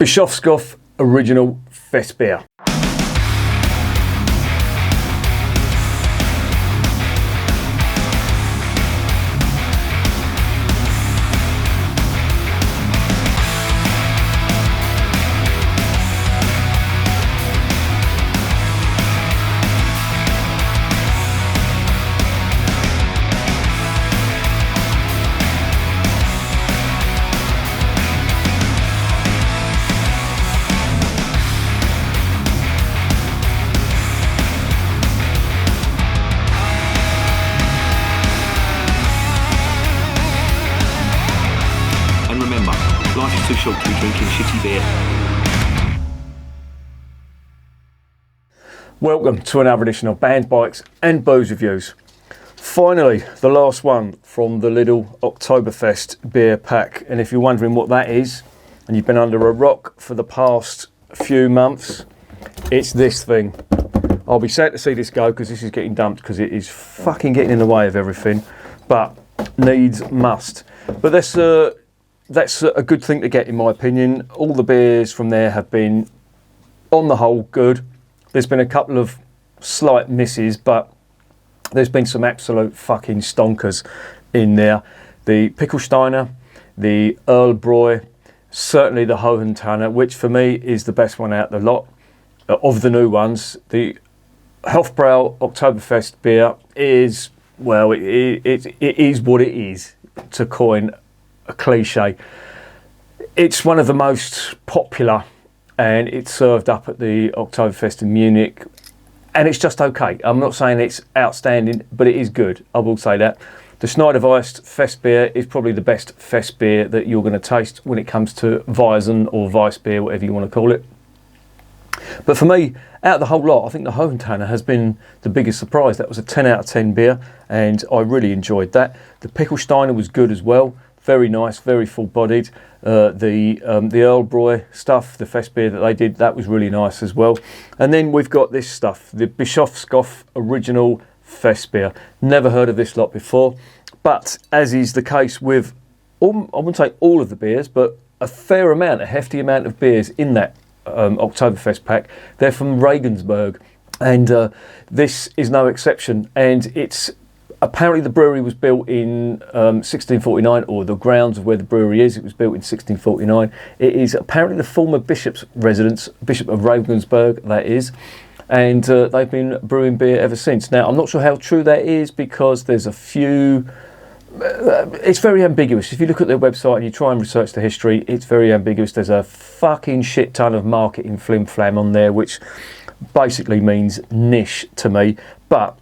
Bischofshof original Festbier. Life is too short to be drinking shitty beer. Welcome to another edition of Band Bikes and Booze Reviews. Finally, the last one from the little Oktoberfest beer pack. And if you're wondering what that is, and you've been under a rock for the past few months, it's this thing. I'll be sad to see this go because this is getting dumped because it is fucking getting in the way of everything. But needs must. But that's a good thing to get, in my opinion. All the beers from there have been, on the whole, good. There's been a couple of slight misses, but there's been some absolute fucking stonkers in there. The Pickelsteiner, the Earl Broy, certainly the Hohentanner, which for me is the best one out of the lot. Of the new ones, the Hofbrau Oktoberfest beer is, well, it is what it is, to coin a cliche. It's one of the most popular, and it's served up at the Oktoberfest in Munich, and it's just okay. I'm not saying it's outstanding, but it is good. I will say that. The Schneiderweist Fest beer is probably the best Fest beer that you're going to taste when it comes to Weizen or Weiss beer, whatever you want to call it. But for me, out of the whole lot, I think the Hohentanner has been the biggest surprise. That was a 10 out of 10 beer, and I really enjoyed that. The Pickelsteiner was good as well. Very nice, very full-bodied. The Earl Broy stuff, the Fest beer that they did, that was really nice as well. And then we've got this stuff, the Bischofshof original Fest beer. Never heard of this lot before, but as is the case with, I wouldn't say all of the beers, but a fair amount, a hefty amount of beers in that Oktoberfest pack. They're from Regensburg, and this is no exception. And it's apparently the brewery was built in 1649, or the grounds of where the brewery is, it was built in 1649. It is apparently the former bishop's residence, Bishop of Regensburg, that is, and they've been brewing beer ever since. Now, I'm not sure how true that is because there's a few... it's very ambiguous. If you look at their website and you try and research the history, it's very ambiguous. There's a fucking shit ton of marketing flim-flam on there, which basically means niche to me, but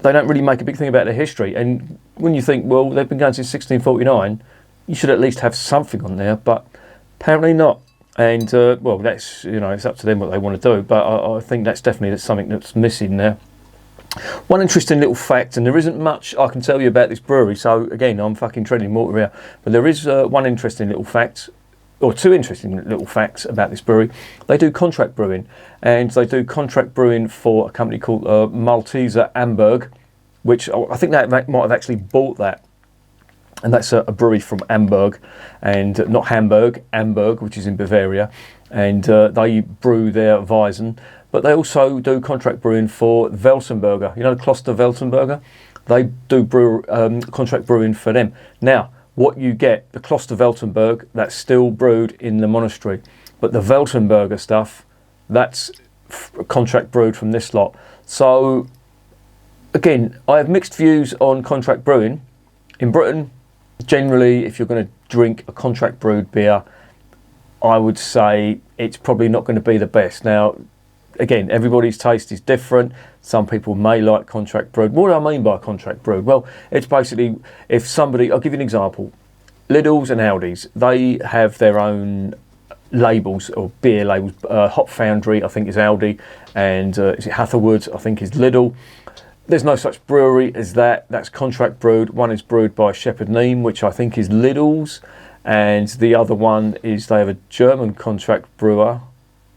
they don't really make a big thing about their history. And when you think, well, they've been going since 1649, you should at least have something on there, but apparently not. And, well, that's, you know, it's up to them what they want to do, but I think that's definitely something that's missing there. One interesting little fact, and there isn't much I can tell you about this brewery, so again, I'm fucking treading water here, but there is one interesting little fact, or two interesting little facts about this brewery. They do contract brewing, and they do contract brewing for a company called Malteser Amberg, which I think that might have actually bought that. And that's a brewery from Amberg, and not Hamburg, Amberg, which is in Bavaria, and they brew their Weizen, but they also do contract brewing for Weltenberger. You know, the Kloster Weltenberger? They do contract brewing for them. Now, what you get, the Kloster Weltenberg, that's still brewed in the monastery. But the Weltenberger stuff, that's contract brewed from this lot. So, again, I have mixed views on contract brewing. In Britain, generally, if you're going to drink a contract brewed beer, I would say it's probably not going to be the best. Now, again, everybody's taste is different. Some people may like contract brewed. What do I mean by contract brewed? Well, it's basically if somebody, I'll give you an example. Lidl's and Aldi's, they have their own labels or beer labels. Hop Foundry, I think, is Aldi, and is it Hatherwood, I think, is Lidl. There's no such brewery as that. That's contract brewed. One is brewed by Shepherd Neame, which I think is Lidl's, and the other one is they have a German contract brewer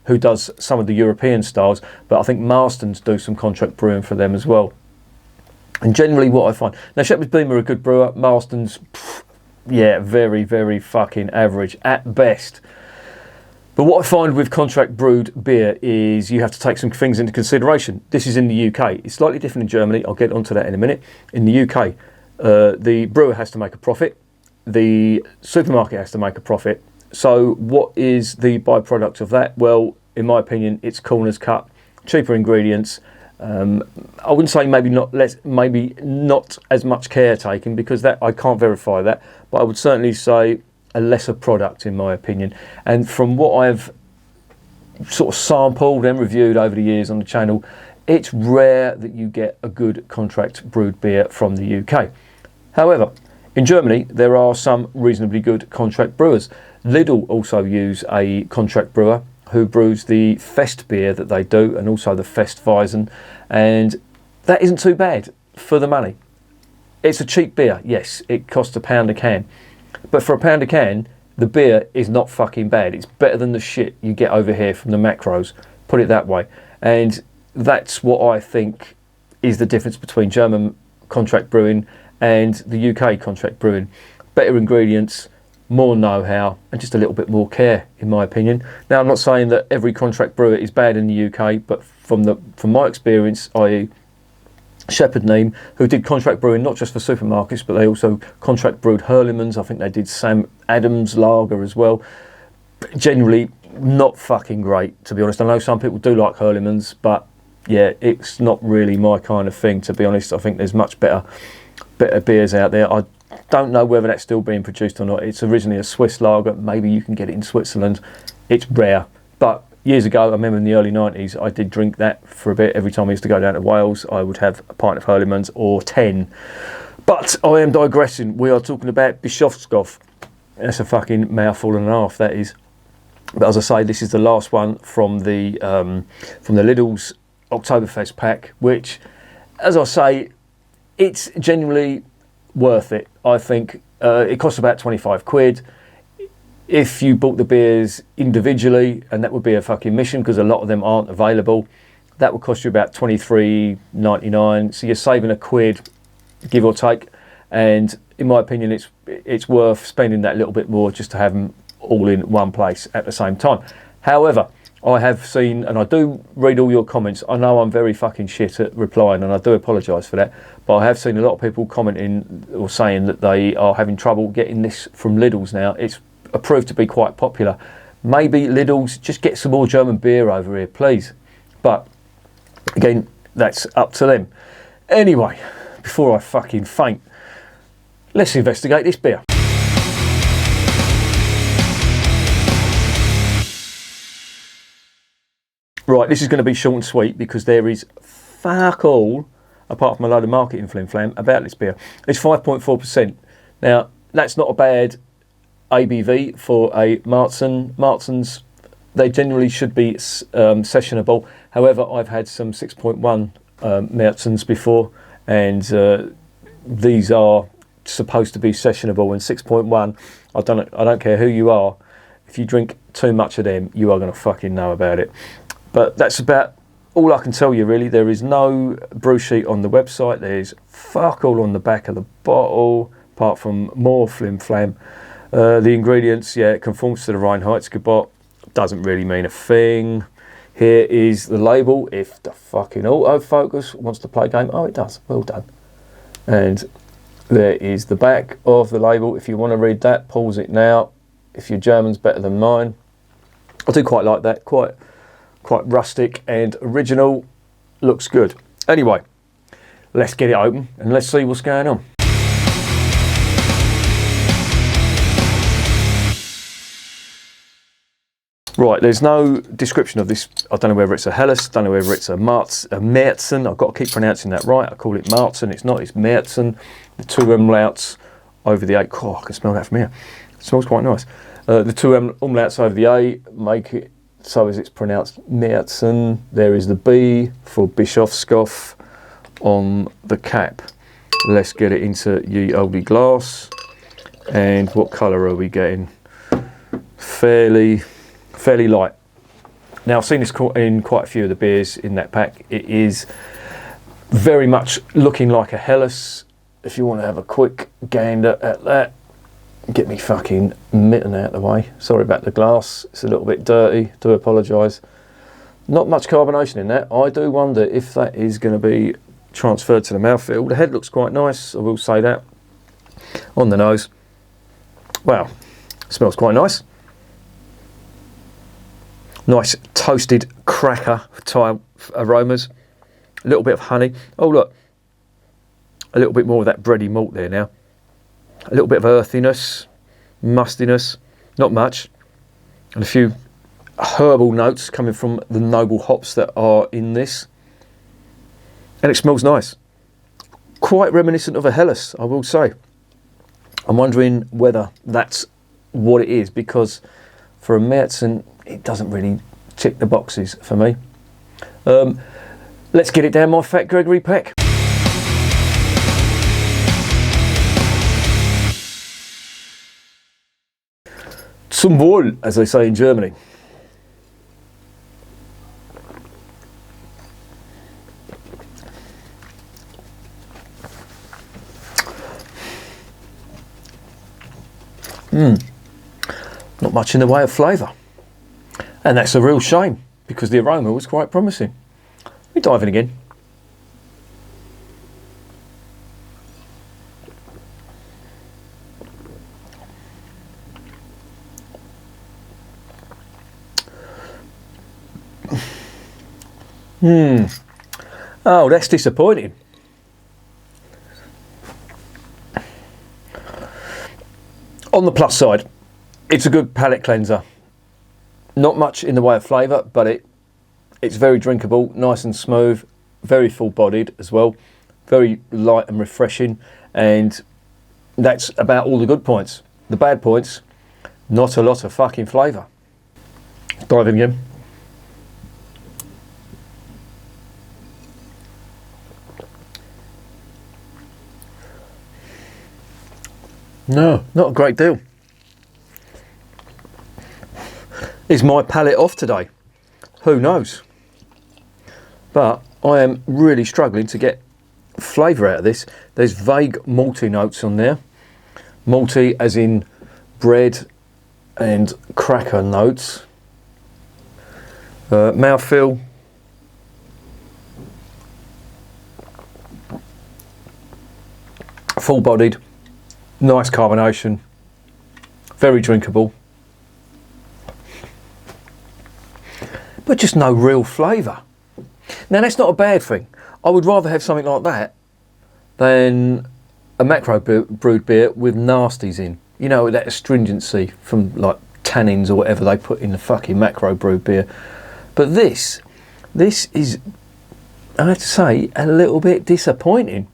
who does some of the European styles, but I think Marston's do some contract brewing for them as well. And generally what I find, now Shepherd's Beam are a good brewer, Marston's, yeah, very, very fucking average at best. But what I find with contract brewed beer is you have to take some things into consideration. This is in the UK. It's slightly different in Germany. I'll get onto that in a minute. In the UK, the brewer has to make a profit. The supermarket has to make a profit. So what is the byproduct of that? Well, in my opinion, it's corners cut, cheaper ingredients. I wouldn't say maybe not as much care taken, because that I can't verify that, but I would certainly say a lesser product in my opinion. And from what I've sort of sampled and reviewed over the years on the channel, it's rare that you get a good contract brewed beer from the UK. However, in Germany there are some reasonably good contract brewers. Lidl also use a contract brewer who brews the Festbier that they do, and also the Festweizen, and that isn't too bad for the money. It's a cheap beer, yes, it costs £1 a can, but for £1 a can, the beer is not fucking bad. It's better than the shit you get over here from the macros, put it that way. And that's what I think is the difference between German contract brewing and the UK contract brewing. Better ingredients, more know-how, and just a little bit more care, in my opinion. Now, I'm not saying that every contract brewer is bad in the UK, but from my experience, i.e. Shepherd Neame, who did contract brewing not just for supermarkets, but they also contract brewed Hurlemans. I think they did Sam Adams lager as well. Generally, not fucking great, to be honest. I know some people do like Hurlemans, but yeah, it's not really my kind of thing, to be honest. I think there's much better beers out there. I don't know whether that's still being produced or not. It's originally a Swiss lager. Maybe you can get it in Switzerland. It's rare. But years ago, I remember in the early 90s, I did drink that for a bit. Every time I used to go down to Wales, I would have a pint of Hurlemans or 10. But I am digressing. We are talking about Bischofshof. That's a fucking mouthful and a half, that is. But as I say, this is the last one from the Lidl's Oktoberfest pack, which, as I say, it's genuinely worth it. I think it costs about 25 quid. If you bought the beers individually, and that would be a fucking mission because a lot of them aren't available, that would cost you about $23.99. So you're saving a quid, give or take. And in my opinion, it's worth spending that little bit more just to have them all in one place at the same time. However, I have seen, and I do read all your comments. I know I'm very fucking shit at replying, and I do apologise for that. But I have seen a lot of people commenting or saying that they are having trouble getting this from Lidl's now. It's proved to be quite popular. Maybe Lidl's, just get some more German beer over here, please. But again, that's up to them. Anyway, before I fucking faint, let's investigate this beer. Right, this is going to be short and sweet because there is fuck all, apart from a load of marketing flim-flam, about this beer. It's 5.4%. Now, that's not a bad ABV for a Märzen. Märzens, they generally should be sessionable. However, I've had some 6.1 Märzens before, and these are supposed to be sessionable. And 6.1, I don't care who you are, if you drink too much of them, you are going to fucking know about it. But that's about all I can tell you, really. There is no brew sheet on the website. There's fuck all on the back of the bottle, apart from more flim-flam. The ingredients, yeah, it conforms to the Reinheitsgebot. Doesn't really mean a thing. Here is the label. If the fucking autofocus wants to play a game. Oh, it does. Well done. And there is the back of the label. If you want to read that, pause it now. If your German's better than mine. I do quite like that. Quite rustic and original. Looks good. Anyway, let's get it open and let's see what's going on. Right, there's no description of this. I don't know whether it's a Helles, don't know whether it's a Märzen. I've got to keep pronouncing that right. I call it Märzen. It's not, it's Märzen. The two umlauts over the A. Oh, I can smell that from here. It smells quite nice. The two umlauts over the A make it so as it's pronounced Märzen. There is the B for Bischofshof on the cap. Let's get it into ye olde glass. And what colour are we getting? Fairly light. Now, I've seen this in quite a few of the beers in that pack. It is very much looking like a Helles. If you want to have a quick gander at that, get me fucking mitten out of the way. Sorry about the glass, it's a little bit dirty, do apologise. Not much carbonation in that. I do wonder if that is going to be transferred to the mouthfeel. The head looks quite nice, I will say that. On the nose, wow, smells quite nice. Nice toasted cracker type aromas. A little bit of honey. Oh look, a little bit more of that bready malt there now. A little bit of earthiness, mustiness, not much. And a few herbal notes coming from the noble hops that are in this. And it smells nice. Quite reminiscent of a Helles, I will say. I'm wondering whether that's what it is, because for a Märzen, it doesn't really tick the boxes for me. Let's get it down my fat Gregory Peck. Zum Wohl, as they say in Germany. Not much in the way of flavour. And that's a real shame, because the aroma was quite promising. We dive in again. Oh, that's disappointing. On the plus side, it's a good palate cleanser. Not much in the way of flavour, but it's very drinkable, nice and smooth, very full-bodied as well, very light and refreshing, and that's about all the good points. The bad points, not a lot of fucking flavour. Dive in again. No, not a great deal. Is my palate off today? Who knows? But I am really struggling to get flavour out of this. There's vague malty notes on there. Malty as in bread and cracker notes. Mouthfeel. Full-bodied. Nice carbonation. Very drinkable. But just no real flavour. Now that's not a bad thing. I would rather have something like that than a macro brewed beer with nasties in. You know, that astringency from like tannins or whatever they put in the fucking macro brewed beer. But this is, I have to say, a little bit disappointing.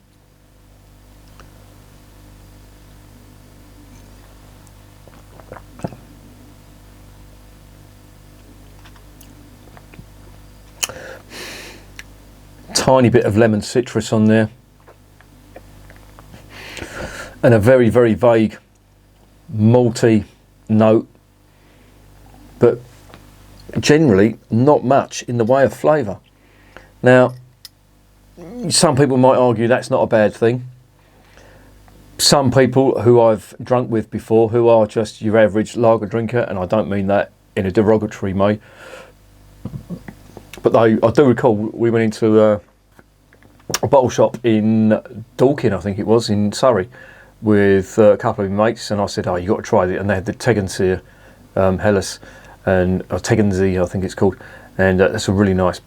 Tiny bit of lemon citrus on there, and a very, very vague malty note, but generally not much in the way of flavour. Now, some people might argue that's not a bad thing. Some people who I've drunk with before, who are just your average lager drinker, and I don't mean that in a derogatory way, but I do recall we went into a bottle shop in Dorking, I think it was, in Surrey, with a couple of mates, and I said, "Oh, you got to try it." And they had the Tegernseer Helles, and Tegernseer, I think it's called, and that's a really nice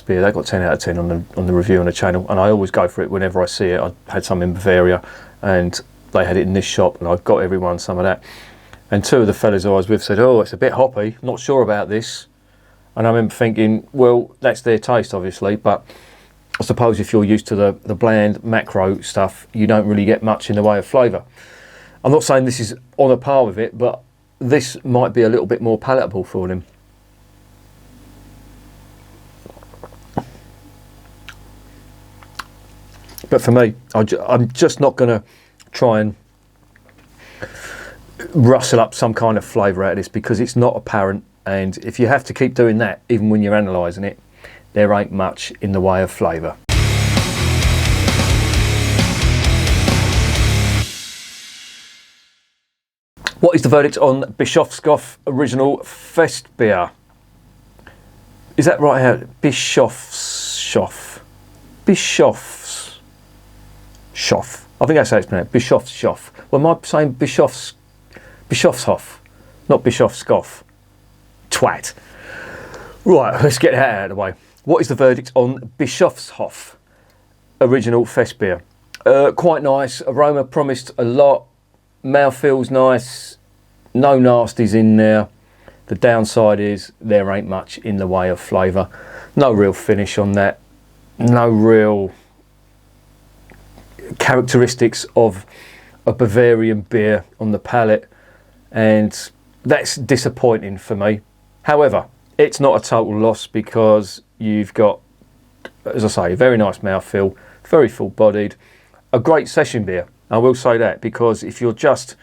beer. They got 10 out of 10 on the review on the channel, and I always go for it whenever I see it. I had some in Bavaria, and they had it in this shop, and I got everyone some of that. And two of the fellas I was with said, "Oh, it's a bit hoppy. Not sure about this." And I remember thinking, well, that's their taste, obviously, but I suppose if you're used to the bland macro stuff, you don't really get much in the way of flavour. I'm not saying this is on a par with it, but this might be a little bit more palatable for them. But for me, I'm just not going to try and rustle up some kind of flavour out of this, because it's not apparent. And if you have to keep doing that, even when you're analysing it, there ain't much in the way of flavour. What is the verdict on Bischofshof Original Festbier? Is that right here? Bischofshof. Bischofshof. I think that's how it's pronounced. Bischofshof. Well, am I saying Bischofshof? Not Bischofshof. Twat. Right, let's get that out of the way. What is the verdict on Bischofshof Original Festbier? Quite nice. Aroma promised a lot. Mouth feels nice. No nasties in there. The downside is there ain't much in the way of flavour. No real finish on that. No real characteristics of a Bavarian beer on the palate. And that's disappointing for me. However, it's not a total loss because you've got, as I say, a very nice mouthfeel, very full-bodied, a great session beer. I will say that, because if you're just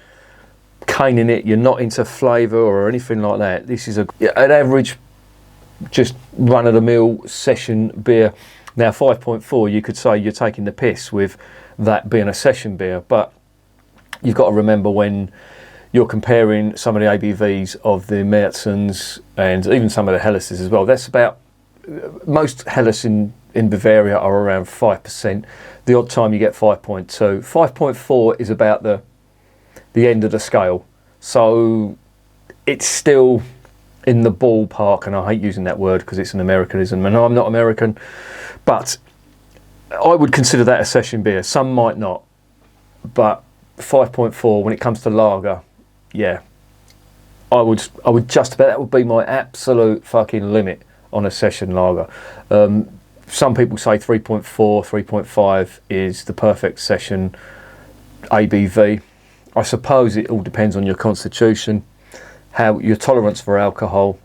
caning it, you're not into flavour or anything like that, this is an average, just run-of-the-mill session beer. Now, 5.4, you could say you're taking the piss with that being a session beer, but you've got to remember when you're comparing some of the ABVs of the Märzens and even some of the Helleses as well. That's about, most Helles in Bavaria are around 5%. The odd time you get 5.2. 5.4 is about the end of the scale. So it's still in the ballpark, and I hate using that word because it's an Americanism, and I'm not American, but I would consider that a session beer. Some might not, but 5.4 when it comes to lager, yeah, I would just about, that would be my absolute fucking limit on a session lager. Some people say 3.4, 3.5 is the perfect session ABV. I suppose it all depends on your constitution, how your tolerance for alcohol,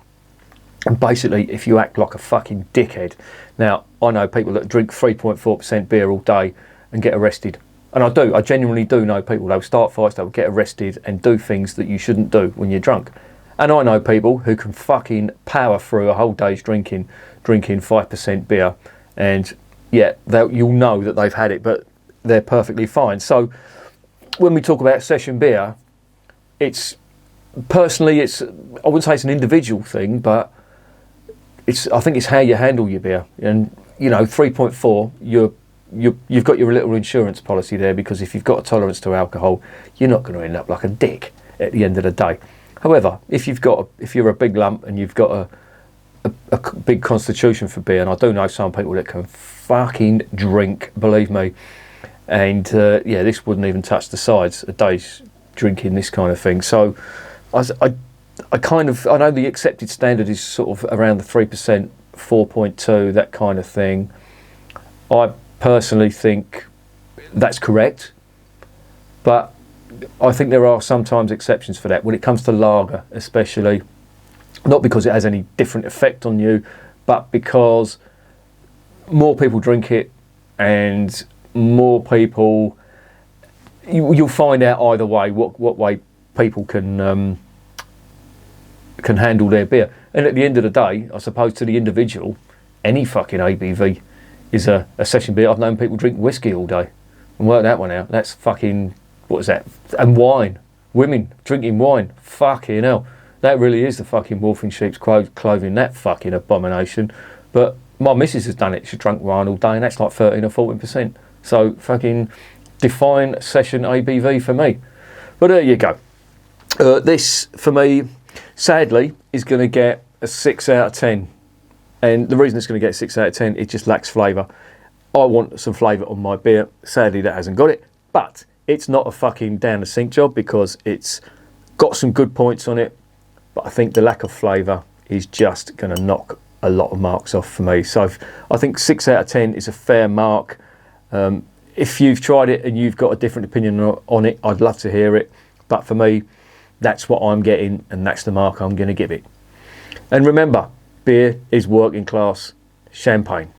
and basically if you act like a fucking dickhead. Now, I know people that drink 3.4% beer all day and get arrested. And I genuinely do know people, they'll start fights, they'll get arrested and do things that you shouldn't do when you're drunk. And I know people who can fucking power through a whole day's drinking 5% beer, and yeah, you'll know that they've had it, but they're perfectly fine. So when we talk about session beer, I wouldn't say it's an individual thing, but I think it's how you handle your beer. And 3.4, you've got your little insurance policy there, because if you've got a tolerance to alcohol, you're not going to end up like a dick at the end of the day. However, if you're a big lump and you've got a big constitution for beer, and I do know some people that can fucking drink, believe me, and this wouldn't even touch the sides a day's drinking this kind of thing. So I know the accepted standard is sort of around the 3%, 4.2, that kind of thing. I personally think that's correct, but I think there are sometimes exceptions for that when it comes to lager, especially, not because it has any different effect on you, but because more people drink it, and more people, you'll find out either way what way people can handle their beer. And at the end of the day, I suppose to the individual, any fucking ABV is a session beer. I've known people drink whiskey all day and work that one out. That's fucking, what is that? And wine. Women drinking wine. Fucking hell. That really is the fucking wolf in sheep's clothing, that fucking abomination. But my missus has done it. She drank wine all day, and that's like 13 or 14%. So fucking define session ABV for me. But there you go. This, for me, sadly, is going to get a 6 out of 10. And the reason it's going to get a 6 out of 10, it just lacks flavour. I want some flavour on my beer. Sadly, that hasn't got it. But it's not a fucking down the sink job, because it's got some good points on it. But I think the lack of flavour is just going to knock a lot of marks off for me. So I think 6 out of 10 is a fair mark. If you've tried it and you've got a different opinion on it, I'd love to hear it. But for me, that's what I'm getting, and that's the mark I'm going to give it. And remember, beer is working class champagne.